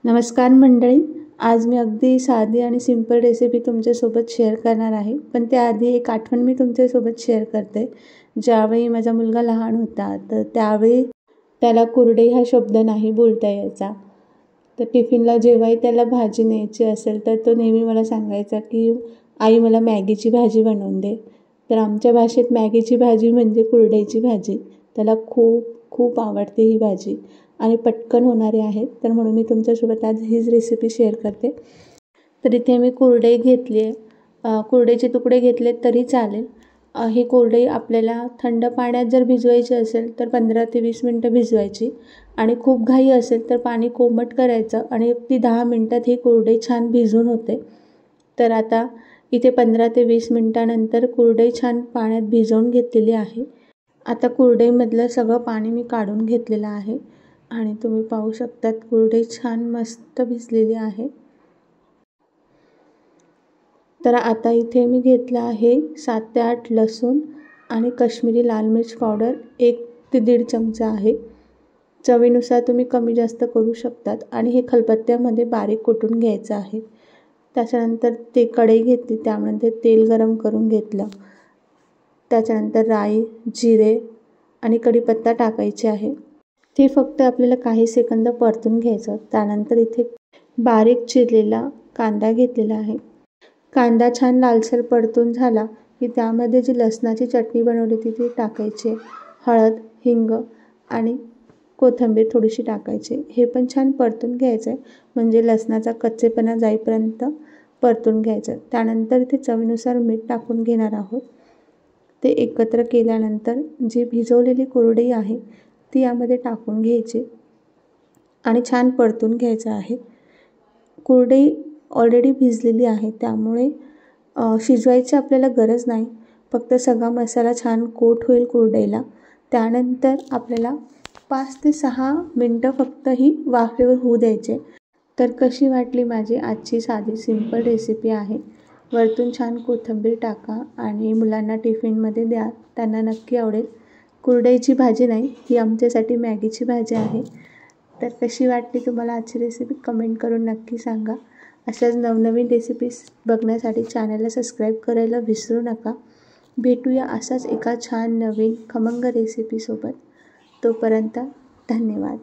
नमस्कार मंडळी, आज मी अगदी साधी आणि सिंपल रेसिपी तुमच्यासोबत शेअर करणार आहे. पण त्याआधी एक आठवण मी तुमच्यासोबत शेअर करते. ज्यावेळी माझा मुलगा लहान होता तर त्यावेळी त्याला कुरडई हा शब्द नाही बोलता यायचा. तर टिफिनला जेव्हाही त्याला भाजी न्यायची असेल तर तो नेहमी मला सांगायचा की आई मला मॅगीची भाजी बनवून दे. तर आमच्या भाषेत मॅगीची भाजी म्हणजे कुरडईची भाजी. त्याला खूप खूप आवडते ही भाजी आणि पटकन होणारे आहेत. तर म्हणून मी तुमच्यासोबत आज हीच रेसिपी शेअर करते. तर इथे मी कुरडई घेतली आहे. कुरडईचे तुकडे घेतले तरी चालेल. ही कुरडई आपल्याला थंड पाण्यात जर भिजवायची असेल तर 15 ते 20 मिनटं भिजवायची आणि खूप घाई असेल तर पाणी कोमट करायचं आणि अगदी 10 मिनटात ही कुरडई छान भिजून होते. तर आता इथे 15 ते 20 मिनटानंतर कुरडई छान पाण्यात भिजवून घेतलेली आहे. आता कुरडईमधलं सगळं पाणी मी काढून घेतलेलं आहे आणि तुम्ही पाहू शकतात कुरडई छान मस्त भिजलेली आहे. तर आता इथे मी घेतलं आहे 7 ते 8 लसूण आणि काश्मीरी लाल मिर्च पावडर 1 ते 1.5 चमचा आहे. चवीनुसार तुम्ही कमी जास्त करू शकतात आणि हे खलबत्त्यामध्ये बारीक कुटून घ्यायचं आहे. त्याच्यानंतर ते कढई घेतली, त्यामध्ये तेल गरम करून घेतलं. त्याच्यानंतर राई, जिरे आणि कढीपत्ता टाकायचे आहे. ते फक्त आपल्याला काही सेकंद परतून घ्यायचं. त्यानंतर इथे बारीक चिरलेला कांदा घेतलेला आहे. कांदा छान लालसर परतून झाला की त्यामध्ये जी लसणाची चटणी बनवली होती ती टाकायची. हळद, हिंग आणि कोथिंबीर थोडीशी टाकायची. हे पण छान परतून घ्यायचं आहे, म्हणजे लसणाचा कच्चेपणा जाईपर्यंत परतून घ्यायचं. त्यानंतर इथे चवीनुसार मीठ टाकून घेणार आहोत. ते एकत्र केल्यानंतर जी भिजवलेली कुरडई आहे ती यामध्ये टाकून घ्यायची आणि छान परतून घ्यायचं आहे. कुरडई ऑलरेडी भिजलेली आहे त्यामुळे शिजवायची आपल्याला गरज नाही. फक्त सगळा मसाला छान कोट होईल कुरडईला. त्यानंतर आपल्याला 5 ते 6 मिनटं फक्त ही वाफेवर होऊ द्यायचे. तर कशी वाटली माझी आजची साधी सिंपल रेसिपी आहे. वरतून छान कोथिंबीर टाका आणि मुलांना टिफिनमध्ये द्या, त्यांना नक्की आवडेल. कुरडईची भाजी नाही, ही आमच्यासाठी मॅगीची भाजी आहे. तर कशी वाटली तुम्हाला आजची रेसिपी कमेंट करून नक्की सांगा. अशाच नवनवीन रेसिपीज बघण्यासाठी चॅनलला सबस्क्राईब करायला विसरू नका. भेटूया असाच एका छान नवीन खमंग रेसिपीसोबत. तोपर्यंत धन्यवाद.